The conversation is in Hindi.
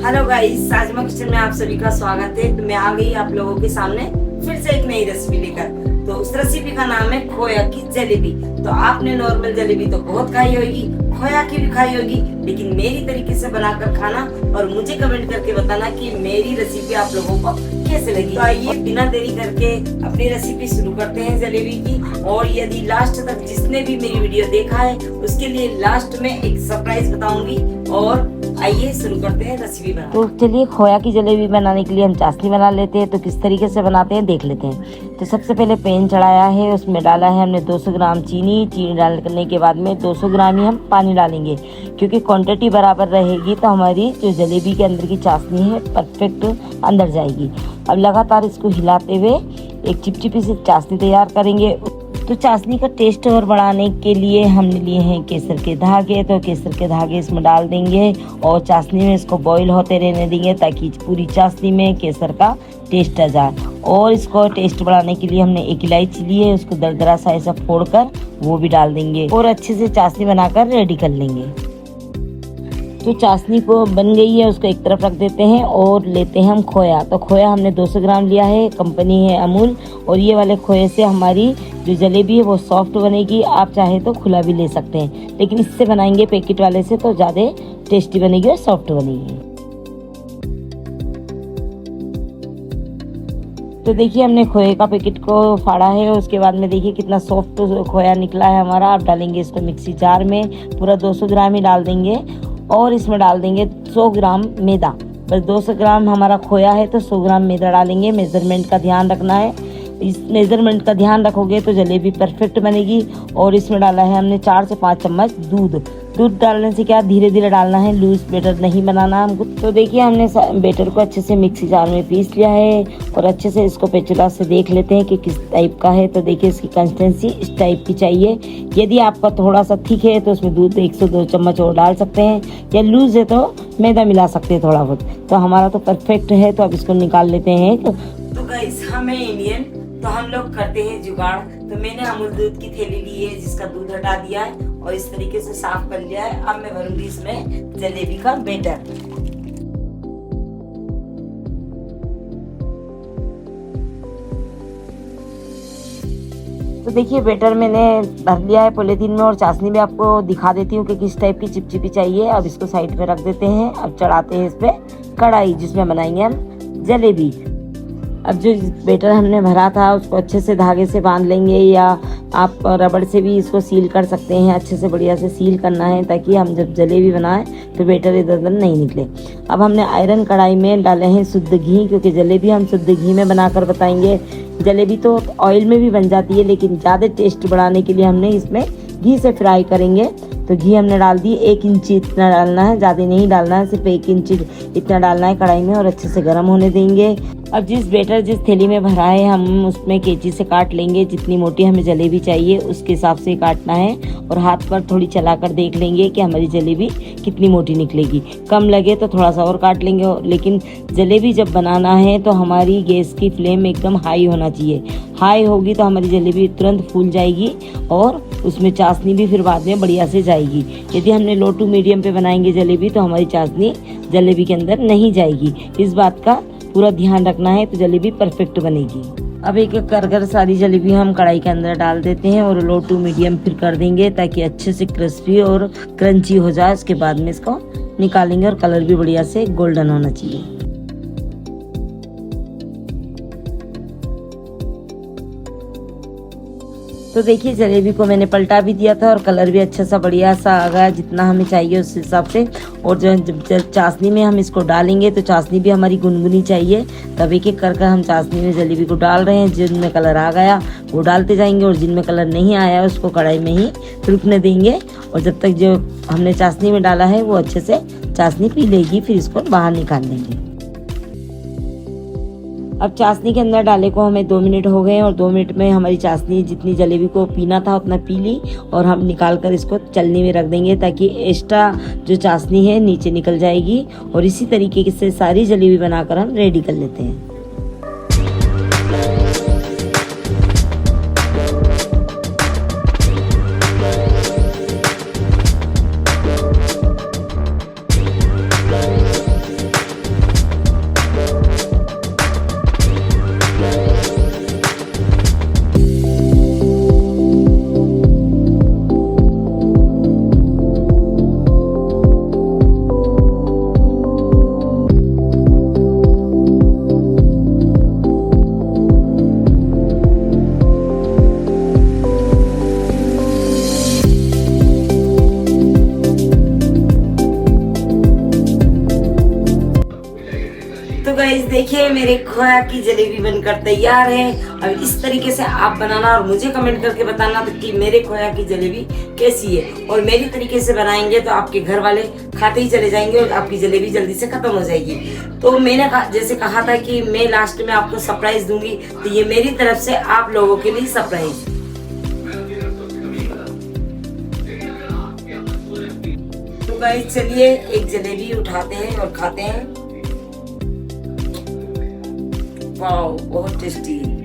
हेलो गाइस, साजमा किचन में आप सभी का स्वागत है। तो मैं आ गई आप लोगों के सामने फिर से एक नई रेसिपी लेकर। तो उस रेसिपी का नाम है खोया की जलेबी। तो आपने नॉर्मल जलेबी तो बहुत खाई होगी, खोया की भी खाई होगी, लेकिन मेरी तरीके से बनाकर खाना और मुझे कमेंट करके बताना कि मेरी रेसिपी आप लोगों को कैसे लगी। तो आइए बिना देरी करके अपनी रेसिपी शुरू करते हैं जलेबी की। और यदि लास्ट तक जिसने भी मेरी वीडियो देखा है उसके लिए लास्ट में एक सरप्राइज बताऊंगी। और आइए शुरू करते हैं रेसिपी बनाना। तो चलिए खोया की जलेबी बनाने के लिए हम चाशनी बना लेते हैं। तो किस तरीके से बनाते हैं देख लेते हैं। तो सबसे पहले पैन चढ़ाया है, उसमें डाला है हमने 200 ग्राम चीनी डालने के बाद में 200 ग्राम ही हम पानी डालेंगे, क्योंकि क्वांटिटी बराबर रहेगी तो हमारी जो जलेबी के अंदर की चाशनी है परफेक्ट अंदर जाएगी। अब लगातार इसको हिलाते हुए एक चिपचिपी सी चाशनी तैयार करेंगे। तो चाशनी का टेस्ट और बढ़ाने के लिए हमने लिए हैं केसर के धागे। तो केसर के धागे इसमें डाल देंगे और चाशनी में इसको बॉईल होते रहने देंगे ताकि पूरी चाशनी में केसर का टेस्ट आ जाए। और इसको टेस्ट बढ़ाने के लिए हमने एक इलायची ली है, उसको दरदरा सा ऐसा फोड़कर वो भी डाल देंगे और अच्छे से चाशनी बनाकर रेडी कर लेंगे। तो चाशनी को बन गई है, उसको एक तरफ रख देते हैं और लेते हैं हम खोया। तो खोया हमने 200 ग्राम लिया है, कंपनी है अमूल। और ये वाले खोए से हमारी जो जलेबी है वो सॉफ्ट बनेगी। आप चाहे तो खुला भी ले सकते हैं, लेकिन इससे बनाएंगे पैकेट वाले से तो ज़्यादा टेस्टी बनेगी और सॉफ्ट बनेगी। तो देखिए हमने खोए का पैकेट को फाड़ा है, उसके बाद में देखिए कितना सॉफ्ट खोया निकला है हमारा। आप डालेंगे इसको मिक्सी जार में, पूरा 200 ग्राम ही डाल देंगे और इसमें डाल देंगे 100 ग्राम मैदा। बस 200 ग्राम हमारा खोया है तो 100 ग्राम मैदा डालेंगे। मेजरमेंट का ध्यान रखना है, इस मेजरमेंट का ध्यान रखोगे तो जलेबी परफेक्ट बनेगी। और इसमें डाला है हमने 4 से 5 चम्मच दूध। दूध डालने से क्या धीरे धीरे डालना है, लूज बैटर नहीं बनाना हमको। तो देखिए हमने बैटर को अच्छे से मिक्सी जार में पीस लिया है और अच्छे से इसको पेचुला से देख लेते हैं कि किस टाइप का है। तो देखिए इसकी कंसिस्टेंसी इस टाइप की चाहिए। यदि आपका थोड़ा सा थिक है तो उसमें दूध 1 से 2 चम्मच और डाल सकते हैं, या लूज है तो मैदा मिला सकते हैं थोड़ा बहुत। तो हमारा तो परफेक्ट है, तो अब इसको निकाल लेते हैं। तो गाइस हमें इंडियन तो हम लोग करते हैं जुगाड़। तो मैंने अमूल दूध की थैली ली है जिसका दूध हटा दिया है और इस तरीके से साफ कर लिया है। अब मैं भरूंगी इसमें जलेबी का बैटर। तो देखिए बैटर मैंने भर लिया है पॉलीथीन में और चाशनी भी आपको दिखा देती हूँ कि किस टाइप की चिपचिपी चाहिए। अब इसको साइड पे रख देते हैं। अब चढ़ाते हैं इस पे कढ़ाई जिसमें बनाएंगे हम जलेबी। अब जो बैटर हमने भरा था उसको अच्छे से धागे से बांध लेंगे, या आप रबड़ से भी इसको सील कर सकते हैं। अच्छे से बढ़िया से सील करना है ताकि हम जब जलेबी बनाएं तो बैटर इधर उधर नहीं निकले। अब हमने आयरन कढ़ाई में डाले हैं शुद्ध घी, क्योंकि जलेबी हम शुद्ध घी में बनाकर बताएंगे। जलेबी तो ऑयल में भी बन जाती है, लेकिन ज़्यादा टेस्ट बढ़ाने के लिए हमने इसमें घी से फ्राई करेंगे। तो घी हमने डाल दी, 1 इंच इतना डालना है, ज़्यादा नहीं डालना है, सिर्फ 1 इंच इतना डालना है कढ़ाई में और अच्छे से गर्म होने देंगे। अब जिस बैटर जिस थैली में भरा है हम उसमें कैंची से काट लेंगे। जितनी मोटी हमें जलेबी चाहिए उसके हिसाब से काटना है और हाथ पर थोड़ी चलाकर देख लेंगे कि हमारी जलेबी कितनी मोटी निकलेगी। कम लगे तो थोड़ा सा और काट लेंगे। लेकिन जलेबी जब बनाना है तो हमारी गैस की फ्लेम एकदम हाई होना चाहिए। हाई होगी तो हमारी जलेबी तुरंत फूल जाएगी और उसमें चाशनी भी फिर बाद में बढ़िया से जाएगी। यदि हमने लो टू मीडियम पे बनाएंगे जलेबी तो हमारी चाशनी जलेबी के अंदर नहीं जाएगी। इस बात का पूरा ध्यान रखना है तो जलेबी परफेक्ट बनेगी। अब एक एक कर सारी जलेबी हम कढ़ाई के अंदर डाल देते हैं और लो टू मीडियम फिर कर देंगे ताकि अच्छे से क्रिस्पी और क्रंची हो जाए। उसके बाद में इसको निकालेंगे और कलर भी बढ़िया से गोल्डन होना चाहिए। तो देखिए जलेबी को मैंने पलटा भी दिया था और कलर भी अच्छा सा बढ़िया सा आ गया जितना हमें चाहिए उस हिसाब से। और जब चाशनी में हम इसको डालेंगे तो चाशनी भी हमारी गुनगुनी चाहिए। तब एक एक कर हम चाशनी में जलेबी को डाल रहे हैं। जिनमें कलर आ गया वो डालते जाएंगे और जिनमें कलर नहीं आया उसको कढ़ाई में ही रुकने देंगे। और जब तक जो हमने चाशनी में डाला है वो अच्छे से चाशनी पी लेगी, फिर इसको बाहर निकाल देंगे। अब चाशनी के अंदर डाले को हमें 2 मिनट हो गए और 2 मिनट में हमारी चाशनी जितनी जलेबी को पीना था उतना पी ली। और हम निकाल कर इसको चलनी में रख देंगे ताकि एक्स्ट्रा जो चाशनी है नीचे निकल जाएगी। और इसी तरीके से सारी जलेबी बनाकर हम रेडी कर लेते हैं। गाइस देखिए मेरे खोया की जलेबी बनकर तैयार है। अब इस तरीके से आप बनाना और मुझे कमेंट करके बताना कि मेरे खोया की जलेबी कैसी है। और मेरी तरीके से बनाएंगे तो आपके घर वाले खाते ही चले जाएंगे और आपकी जलेबी जल्दी से खत्म हो जाएगी। तो मैंने जैसे कहा था कि मैं लास्ट में आपको सरप्राइज दूंगी, तो ये मेरी तरफ से आप लोगों के लिए सरप्राइज। तो गाइस चलिए एक जलेबी उठाते हैं और खाते हैं। वाओ बहुत टेस्टी।